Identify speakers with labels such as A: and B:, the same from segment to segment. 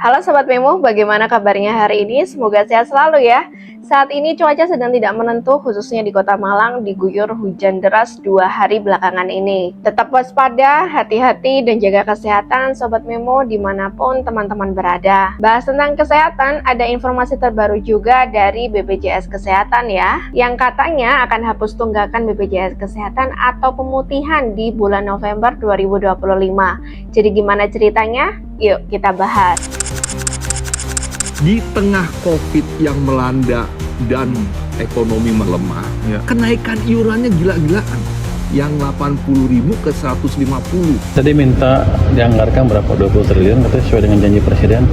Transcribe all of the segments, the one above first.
A: Halo Sobat Memo, bagaimana kabarnya hari ini? Semoga sehat selalu ya. Saat ini cuaca sedang tidak menentu, khususnya di Kota Malang diguyur hujan deras 2 hari belakangan ini. Tetap waspada, hati-hati, dan jaga kesehatan Sobat Memo dimanapun teman-teman berada. Bahas tentang kesehatan, ada informasi terbaru juga dari BPJS Kesehatan ya, yang katanya akan hapus tunggakan BPJS Kesehatan atau pemutihan di bulan November 2025. Jadi gimana ceritanya? Yuk kita bahas.
B: Di tengah COVID yang melanda dan ekonomi melemah, kenaikan iurannya gila-gilaan. Yang 80.000 ke 150.
C: Tadi minta dianggarkan berapa? 20 triliun, katanya sesuai dengan janji presiden.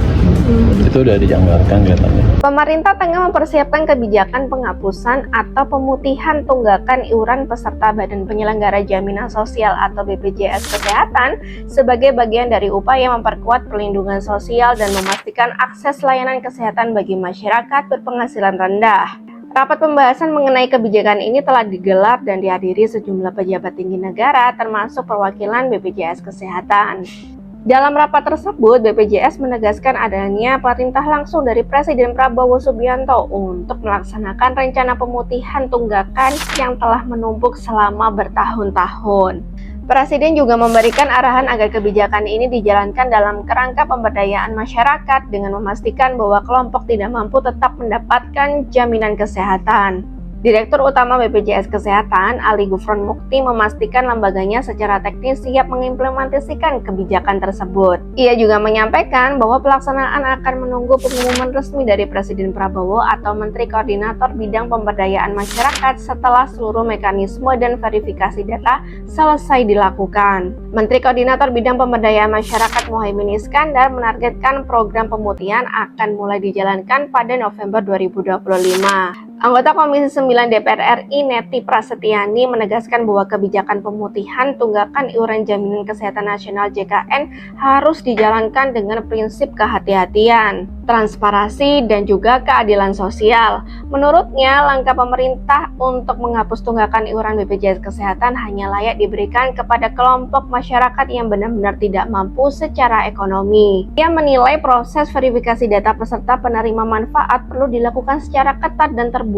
C: Itu udah dianggarkan kelihatannya.
A: Pemerintah tengah mempersiapkan kebijakan penghapusan atau pemutihan tunggakan iuran peserta Badan Penyelenggara Jaminan Sosial atau BPJS Kesehatan sebagai bagian dari upaya memperkuat perlindungan sosial dan memastikan akses layanan kesehatan bagi masyarakat berpenghasilan rendah. Rapat pembahasan mengenai kebijakan ini telah digelar dan dihadiri sejumlah pejabat tinggi negara termasuk perwakilan BPJS Kesehatan. Dalam rapat tersebut, BPJS menegaskan adanya perintah langsung dari Presiden Prabowo Subianto untuk melaksanakan rencana pemutihan tunggakan yang telah menumpuk selama bertahun-tahun. Presiden juga memberikan arahan agar kebijakan ini dijalankan dalam kerangka pemberdayaan masyarakat dengan memastikan bahwa kelompok tidak mampu tetap mendapatkan jaminan kesehatan. Direktur Utama BPJS Kesehatan, Ali Gufron Mukti, memastikan lembaganya secara teknis siap mengimplementasikan kebijakan tersebut. Ia juga menyampaikan bahwa pelaksanaan akan menunggu pengumuman resmi dari Presiden Prabowo atau Menteri Koordinator Bidang Pemberdayaan Masyarakat setelah seluruh mekanisme dan verifikasi data selesai dilakukan. Menteri Koordinator Bidang Pemberdayaan Masyarakat Muhaimin Iskandar menargetkan program pemutihan akan mulai dijalankan pada November 2025. Anggota Komisi 9 DPR RI Neti Prasetyani menegaskan bahwa kebijakan pemutihan tunggakan iuran jaminan kesehatan nasional JKN harus dijalankan dengan prinsip kehati-hatian, transparansi, dan juga keadilan sosial. Menurutnya, langkah pemerintah untuk menghapus tunggakan iuran BPJS Kesehatan hanya layak diberikan kepada kelompok masyarakat yang benar-benar tidak mampu secara ekonomi. Ia menilai proses verifikasi data peserta penerima manfaat perlu dilakukan secara ketat dan terbuka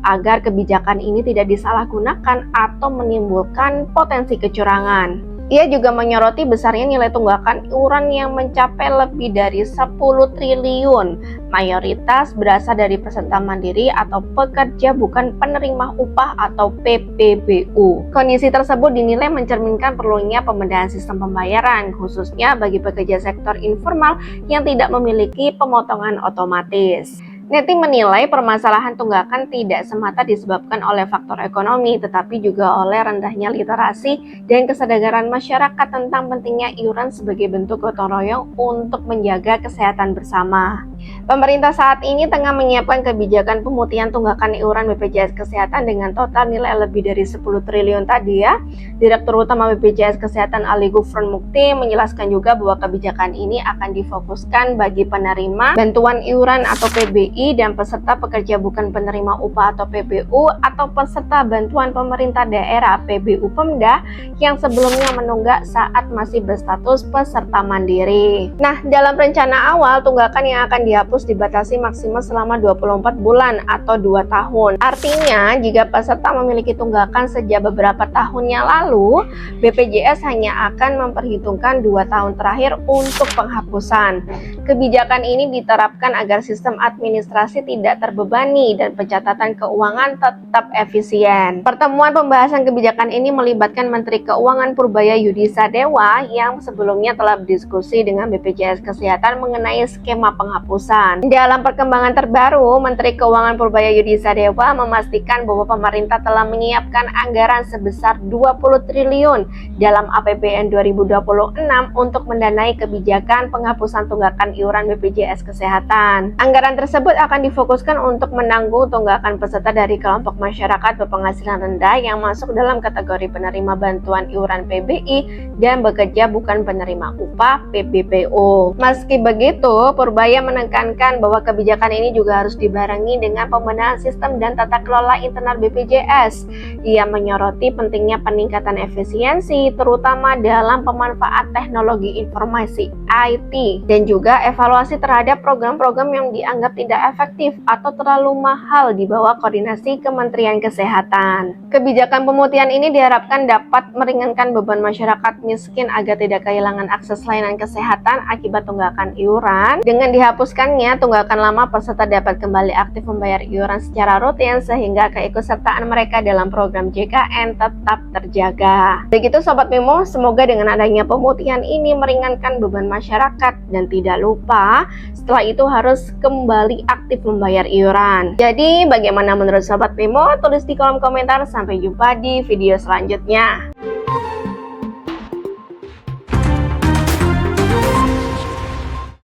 A: agar kebijakan ini tidak disalahgunakan atau menimbulkan potensi kecurangan. Ia juga menyoroti besarnya nilai tunggakan iuran yang mencapai lebih dari 10 triliun. Mayoritas berasal dari peserta mandiri atau pekerja bukan penerima upah atau PPBU. Kondisi tersebut dinilai mencerminkan perlunya pembedahan sistem pembayaran, khususnya bagi pekerja sektor informal yang tidak memiliki pemotongan otomatis. Neti menilai permasalahan tunggakan tidak semata disebabkan oleh faktor ekonomi, tetapi juga oleh rendahnya literasi dan kesadaran masyarakat tentang pentingnya iuran sebagai bentuk gotong royong untuk menjaga kesehatan bersama. Pemerintah saat ini tengah menyiapkan kebijakan pemutihan tunggakan iuran BPJS Kesehatan dengan total nilai lebih dari 10 triliun tadi ya. Direktur Utama BPJS Kesehatan Ali Gufron Mukti menjelaskan juga bahwa kebijakan ini akan difokuskan bagi penerima bantuan iuran atau PBI dan peserta pekerja bukan penerima upah atau PBU atau peserta bantuan pemerintah daerah PBU Pemda yang sebelumnya menunggak saat masih berstatus peserta mandiri. Nah, dalam rencana awal tunggakan yang akan dihapus dibatasi maksimal selama 24 bulan atau 2 tahun. Artinya, jika peserta memiliki tunggakan sejak beberapa tahun yang lalu, BPJS hanya akan memperhitungkan 2 tahun terakhir untuk penghapusan. Kebijakan ini diterapkan agar sistem administrasi tidak terbebani dan pencatatan keuangan tetap efisien. Pertemuan pembahasan kebijakan ini melibatkan Menteri Keuangan Purbaya Yudi Sadewa yang sebelumnya telah berdiskusi dengan BPJS Kesehatan mengenai skema penghapusan. Dalam perkembangan terbaru, Menteri Keuangan Purbaya Yudi Sadewa memastikan bahwa pemerintah telah menyiapkan anggaran sebesar 20 triliun dalam APBN 2026 untuk mendanai kebijakan penghapusan tunggakan iuran BPJS Kesehatan. Anggaran tersebut akan difokuskan untuk menanggung tunggakan peserta dari kelompok masyarakat berpenghasilan rendah yang masuk dalam kategori penerima bantuan iuran PBI dan bekerja bukan penerima upah PBPU. Meski begitu, Purbaya menegaskan menekankan bahwa kebijakan ini juga harus dibarengi dengan pembenahan sistem dan tata kelola internal BPJS. Ia menyoroti pentingnya peningkatan efisiensi, terutama dalam pemanfaat teknologi informasi IT, dan juga evaluasi terhadap program-program yang dianggap tidak efektif atau terlalu mahal di bawah koordinasi Kementerian Kesehatan. Kebijakan pemutihan ini diharapkan dapat meringankan beban masyarakat miskin agar tidak kehilangan akses layanan kesehatan akibat tunggakan iuran. Dengan dihapuskannya tunggakan lama, peserta dapat kembali aktif membayar iuran secara rutin sehingga keikutsertaan mereka dalam program JKN tetap terjaga. Begitu Sobat Memo, semoga dengan adanya pemutihan ini meringankan beban masyarakat dan tidak lupa setelah itu harus kembali aktif membayar iuran. Jadi bagaimana menurut Sobat Memo? Tulis di kolom komentar. Sampai jumpa di video selanjutnya.